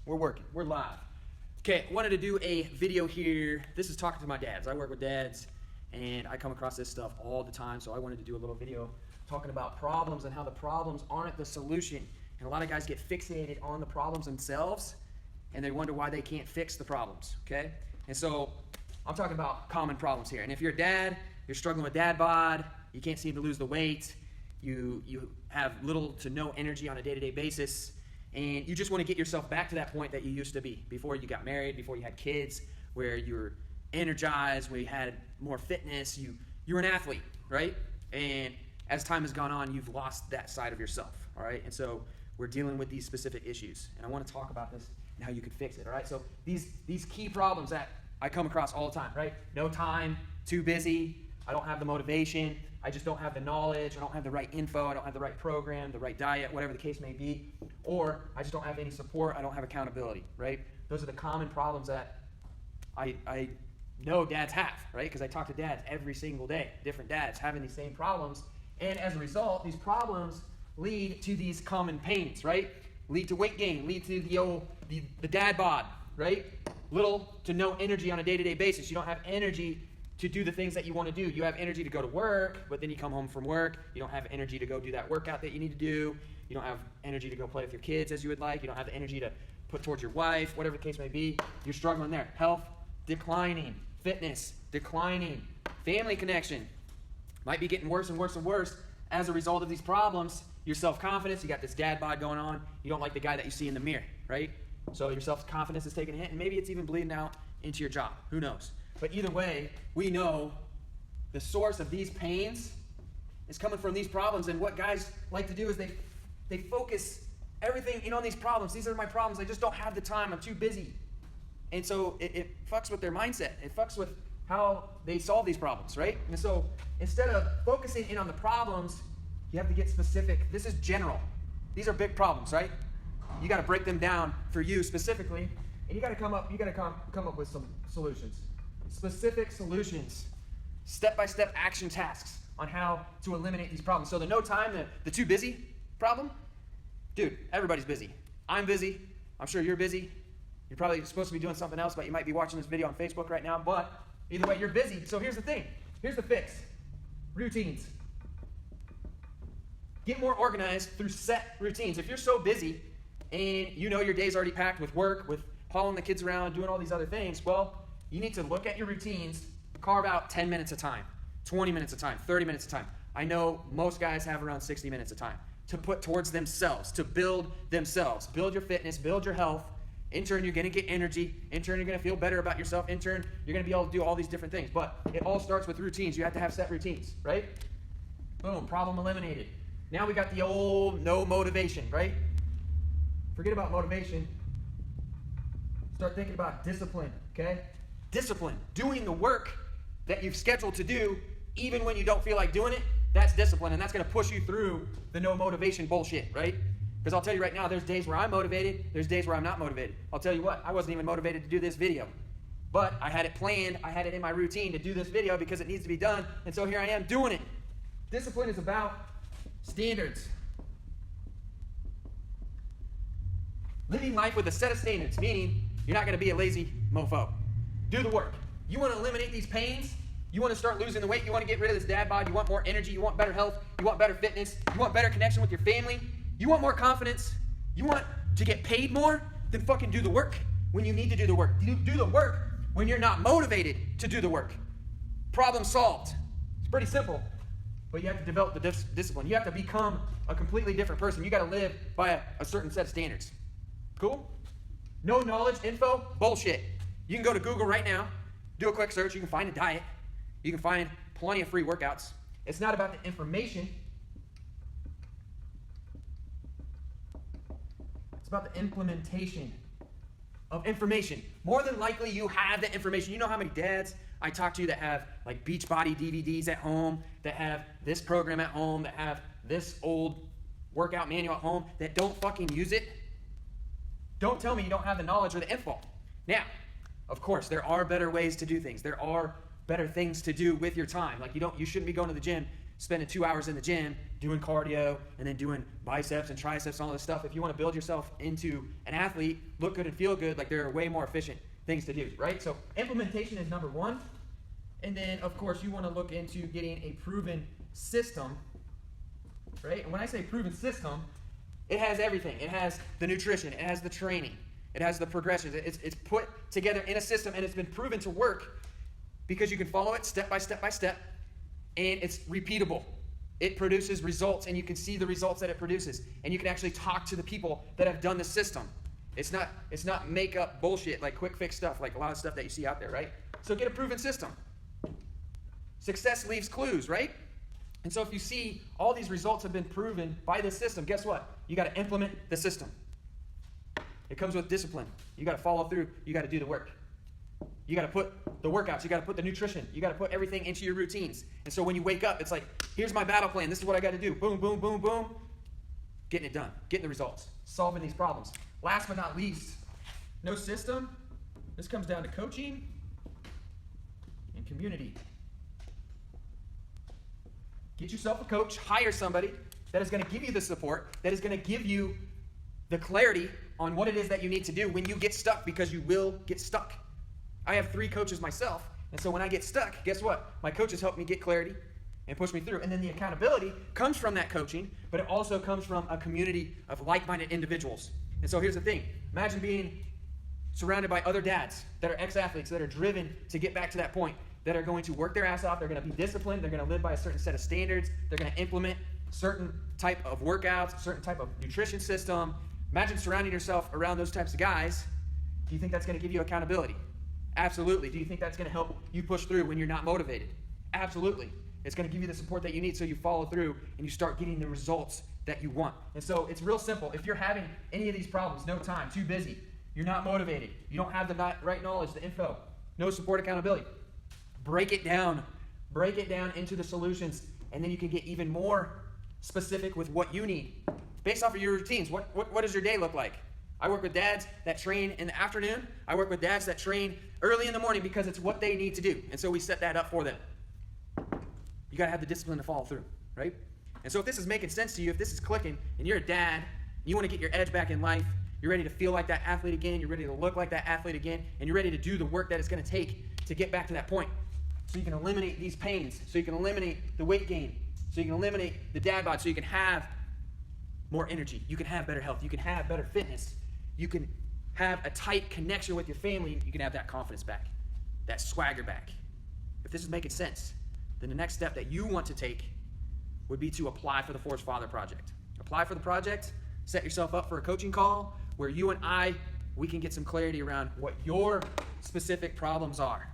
We're working. We're live. Okay, wanted to do a video here. This is talking to my dads. I work with dads, and I come across this stuff all the time, so I wanted to do a little video talking about problems and how the problems aren't the solution. And a lot of guys get fixated on the problems themselves, and they wonder why they can't fix the problems, okay? And so I'm talking about common problems here. And if you're a dad, you're struggling with dad bod, you can't seem to lose the weight, you have little to no energy on a day-to-day basis, and you just want to get yourself back to that point that you used to be before you got married, before you had kids, where you were energized, where you had more fitness, you were an athlete, right? And as time has gone on, you've lost that side of yourself, all right? And so we're dealing with these specific issues, and I want to talk about this and how you could fix it, all right? So these key problems that I come across all the time, right? No time, too busy, I don't have the motivation, I just don't have the knowledge, I don't have the right info, I don't have the right program, the right diet, whatever the case may be, or I just don't have any support, I don't have accountability, right? Those are the common problems that I know dads have, right? Because I talk to dads every single day, different dads having these same problems, and as a result, these problems lead to these common pains, right? Lead to weight gain, lead to the dad bod, right? Little to no energy on a day-to-day basis. You don't have energy to do the things that you want to do. You have energy to go to work, but then you come home from work, you don't have energy to go do that workout that you need to do. You don't have energy to go play with your kids as you would like. You don't have the energy to put towards your wife, whatever the case may be. You're struggling there. Health declining, fitness declining, family connection might be getting worse and worse and worse as a result of these problems. Your self-confidence, you got this dad bod going on. You don't like the guy that you see in the mirror, right? So your self-confidence is taking a hit, and maybe it's even bleeding out into your job. Who knows? But either way, we know the source of these pains is coming from these problems. And what guys like to do is they focus everything in on these problems. These are my problems. I just don't have the time. I'm too busy. And so it fucks with their mindset. It fucks with how they solve these problems, right? And so instead of focusing in on the problems, you have to get specific. This is general. These are big problems, right? You got to break them down for you specifically, and you got to come up with some solutions. Specific solutions, step-by-step action tasks on how to eliminate these problems. So the no time, the too busy problem, dude, everybody's busy. I'm busy. I'm sure you're busy. You're probably supposed to be doing something else, but you might be watching this video on Facebook right now. But either way, you're busy. So here's the thing. Here's the fix. Routines. Get more organized through set routines. If you're so busy and you know your day's already packed with work, with hauling the kids around, doing all these other things, well, you need to look at your routines, carve out 10 minutes of time, 20 minutes of time, 30 minutes of time. I know most guys have around 60 minutes of time to put towards themselves, to build themselves. Build your fitness, build your health. In turn, you're going to get energy. In turn, you're going to feel better about yourself. In turn, you're going to be able to do all these different things. But it all starts with routines. You have to have set routines, right? Boom, problem eliminated. Now we got the old no motivation, right? Forget about motivation. Start thinking about discipline, okay? Discipline, doing the work that you've scheduled to do even when you don't feel like doing it, that's discipline, and that's going to push you through the no motivation bullshit, right? Because I'll tell you right now, there's days where I'm motivated, there's days where I'm not motivated. I'll tell you what, I wasn't even motivated to do this video, but I had it planned, I had it in my routine to do this video because it needs to be done, and so here I am doing it. Discipline is about standards. Living life with a set of standards, meaning you're not going to be a lazy mofo. Do the work. You want to eliminate these pains? You want to start losing the weight? You want to get rid of this dad bod? You want more energy? You want better health? You want better fitness? You want better connection with your family? You want more confidence? You want to get paid more? Then fucking do the work when you need to do the work. Do the work when you're not motivated to do the work. Problem solved. It's pretty simple, but you have to develop the discipline. You have to become a completely different person. You got to live by a certain set of standards. Cool? No knowledge, info, bullshit. You can go to Google right now, do a quick search, you can find a diet, you can find plenty of free workouts. It's not about the information, it's about the implementation of information. More than likely you have the information. You know how many dads I talk to that have like Beachbody DVDs at home, that have this program at home, that have this old workout manual at home, that don't fucking use it? Don't tell me you don't have the knowledge or the info. Now, of course, there are better ways to do things. There are better things to do with your time. Like you shouldn't be going to the gym spending 2 hours in the gym doing cardio and then doing biceps and triceps and all this stuff. If you want to build yourself into an athlete, look good and feel good, like there are way more efficient things to do, right? So implementation is number one. And then, of course, you want to look into getting a proven system, right? And when I say proven system, it has everything. It has the nutrition. It has the training. It has the progressions. It's put together in a system, and it's been proven to work because you can follow it step by step by step, and it's repeatable. It produces results, and you can see the results that it produces, and you can actually talk to the people that have done the system. It's not make up bullshit like quick fix stuff, like a lot of stuff that you see out there, right? So get a proven system. Success leaves clues, right? And so if you see all these results have been proven by this system, guess what? You got to implement the system. It comes with discipline. You got to follow through. You got to do the work. You got to put the workouts. You got to put the nutrition. You got to put everything into your routines. And so when you wake up, it's like, here's my battle plan. This is what I got to do. Boom, boom, boom, boom. Getting it done. Getting the results. Solving these problems. Last but not least, no system. This comes down to coaching and community. Get yourself a coach. Hire somebody that is going to give you the support, that is going to give you the clarity on what it is that you need to do when you get stuck, because you will get stuck. I have 3 coaches myself, and so when I get stuck, guess what? My coaches help me get clarity and push me through. And then the accountability comes from that coaching, but it also comes from a community of like-minded individuals. And so here's the thing. Imagine being surrounded by other dads that are ex-athletes, that are driven to get back to that point, that are going to work their ass off. They're going to be disciplined. They're going to live by a certain set of standards. They're going to implement certain type of workouts, a certain type of nutrition system. Imagine surrounding yourself around those types of guys. Do you think that's going to give you accountability? Absolutely. Do you think that's going to help you push through when you're not motivated? Absolutely. It's going to give you the support that you need so you follow through and you start getting the results that you want. And so it's real simple. If you're having any of these problems, no time, too busy, you're not motivated, you don't have the right knowledge, the info, no support, accountability, break it down. Break it down into the solutions, and then you can get even more specific with what you need. Based off of your routines, what does your day look like? I work with dads that train in the afternoon. I work with dads that train early in the morning because it's what they need to do. And so we set that up for them. You got to have the discipline to follow through, right? And so if this is making sense to you, if this is clicking, and you're a dad, and you want to get your edge back in life, you're ready to feel like that athlete again, you're ready to look like that athlete again, and you're ready to do the work that it's going to take to get back to that point. So you can eliminate these pains, so you can eliminate the weight gain, so you can eliminate the dad bod, so you can have more energy, you can have better health, you can have better fitness, you can have a tight connection with your family, you can have that confidence back, that swagger back. If this is making sense, then the next step that you want to take would be to apply for the Forged Father Project. Apply for the project, set yourself up for a coaching call where you and we can get some clarity around what your specific problems are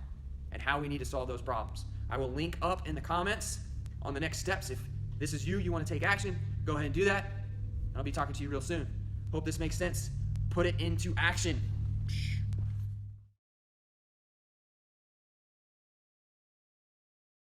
and how we need to solve those problems. I will link up in the comments on the next steps. If this is you want to take action, go ahead and do that. I'll be talking to you real soon. Hope this makes sense. Put it into action.